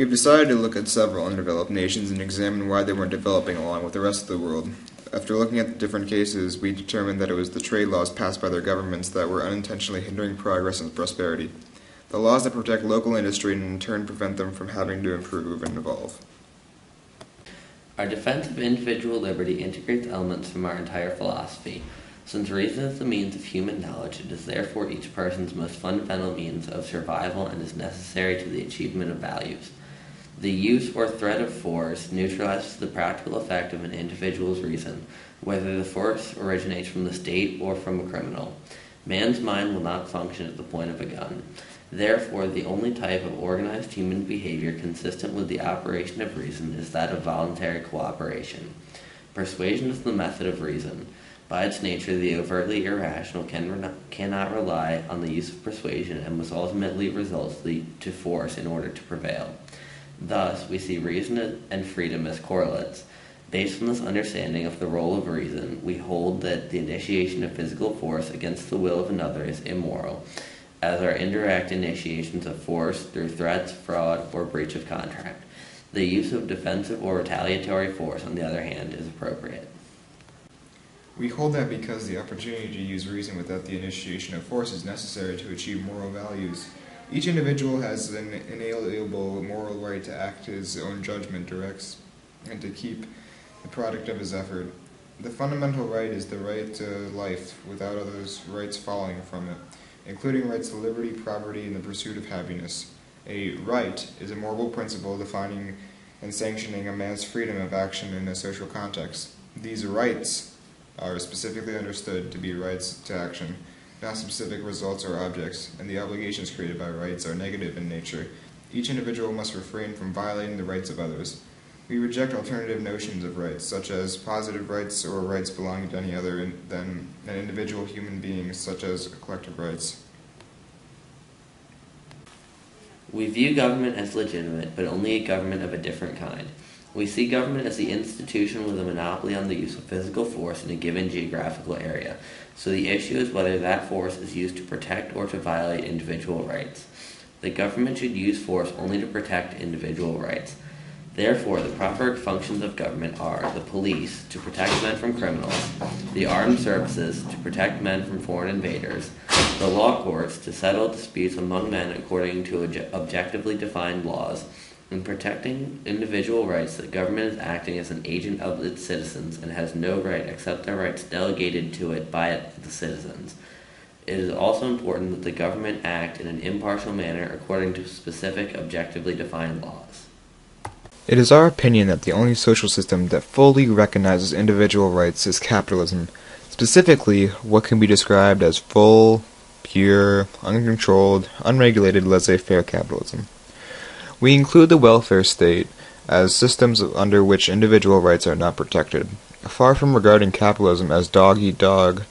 We have decided to look at several undeveloped nations and examine why they weren't developing along with the rest of the world. After looking at the different cases, we determined that it was the trade laws passed by their governments that were unintentionally hindering progress and prosperity. The laws that protect local industry and in turn prevent them from having to improve and evolve. Our defense of individual liberty integrates elements from our entire philosophy. Since reason is the means of human knowledge, it is therefore each person's most fundamental means of survival and is necessary to the achievement of values. The use or threat of force neutralizes the practical effect of an individual's reason, whether the force originates from the state or from a criminal. Man's mind will not function at the point of a gun. Therefore, the only type of organized human behavior consistent with the operation of reason is that of voluntary cooperation. Persuasion is the method of reason. By its nature, the overtly irrational cannot rely on the use of persuasion and must ultimately result to force in order to prevail. Thus, we see reason and freedom as correlates. Based on this understanding of the role of reason, we hold that the initiation of physical force against the will of another is immoral, as are indirect initiations of force through threats, fraud, or breach of contract. The use of defensive or retaliatory force, on the other hand, is appropriate. We hold that because the opportunity to use reason without the initiation of force is necessary to achieve moral values. Each individual has an inalienable moral right to act his own judgment directs and to keep the product of his effort. The fundamental right is the right to life without others' rights following from it, including rights to liberty, property, and the pursuit of happiness. A right is a moral principle defining and sanctioning a man's freedom of action in a social context. These rights are specifically understood to be rights to action, not specific results or objects, and the obligations created by rights are negative in nature. Each individual must refrain from violating the rights of others. We reject alternative notions of rights, such as positive rights or rights belonging to any other than an individual human being, such as collective rights. We view government as legitimate, but only a government of a different kind. We see government as the institution with a monopoly on the use of physical force in a given geographical area, so the issue is whether that force is used to protect or to violate individual rights. The government should use force only to protect individual rights. Therefore, the proper functions of government are the police, to protect men from criminals, the armed services, to protect men from foreign invaders, the law courts, to settle disputes among men according to objectively defined laws, in protecting individual rights. The government is acting as an agent of its citizens and has no right except the rights delegated to it by the citizens. It is also important that the government act in an impartial manner according to specific objectively defined laws. It is our opinion that the only social system that fully recognizes individual rights is capitalism, specifically what can be described as full, pure, uncontrolled, unregulated laissez-faire capitalism. We include the welfare state as systems under which individual rights are not protected. Far from regarding capitalism as dog-eat-dog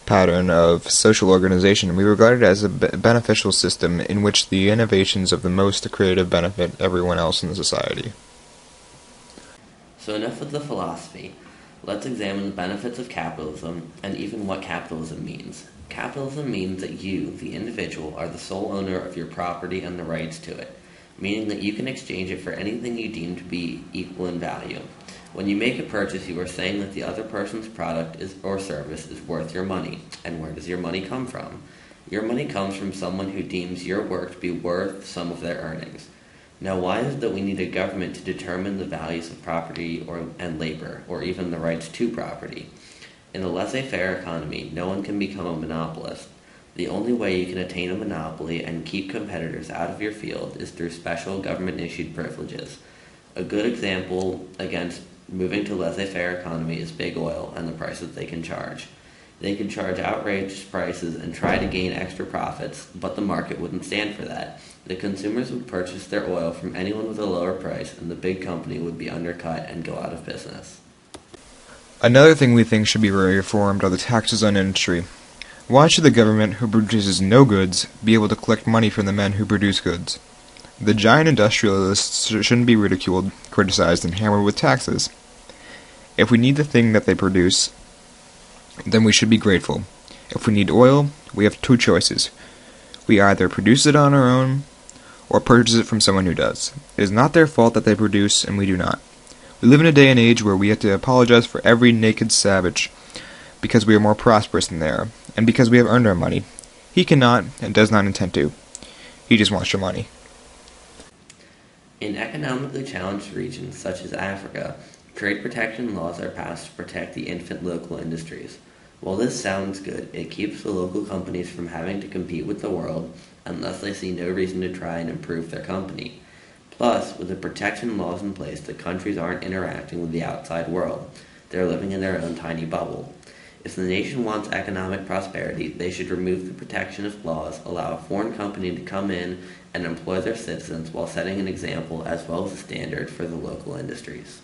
pattern of social organization, we regard it as a beneficial system in which the innovations of the most creative benefit everyone else in the society. So enough of the philosophy. Let's examine the benefits of capitalism and even what capitalism means. Capitalism means that you, the individual, are the sole owner of your property and the rights to it, meaning that you can exchange it for anything you deem to be equal in value. When you make a purchase, you are saying that the other person's product or service is worth your money. And where does your money come from? Your money comes from someone who deems your work to be worth some of their earnings. Now, why is it that we need a government to determine the values of property and labor, or even the rights to property? In a laissez-faire economy, no one can become a monopolist. The only way you can attain a monopoly and keep competitors out of your field is through special government-issued privileges. A good example against moving to laissez-faire economy is big oil and the prices they can charge. They can charge outrageous prices and try to gain extra profits, but the market wouldn't stand for that. The consumers would purchase their oil from anyone with a lower price, and the big company would be undercut and go out of business. Another thing we think should be reformed are the taxes on industry. Why should the government, who produces no goods, be able to collect money from the men who produce goods? The giant industrialists shouldn't be ridiculed, criticized, and hammered with taxes. If we need the thing that they produce, then we should be grateful. If we need oil, we have two choices. We either produce it on our own, or purchase it from someone who does. It is not their fault that they produce and we do not. We live in a day and age where we have to apologize for every naked savage because we are more prosperous than they are, and because we have earned our money. He cannot and does not intend to. He just wants your money. In economically challenged regions such as Africa, trade protection laws are passed to protect the infant local industries. While this sounds good, it keeps the local companies from having to compete with the world unless they see no reason to try and improve their company. Plus, with the protection laws in place, the countries aren't interacting with the outside world. They're living in their own tiny bubble. If the nation wants economic prosperity, they should remove the protectionist laws, allow a foreign company to come in and employ their citizens while setting an example as well as a standard for the local industries.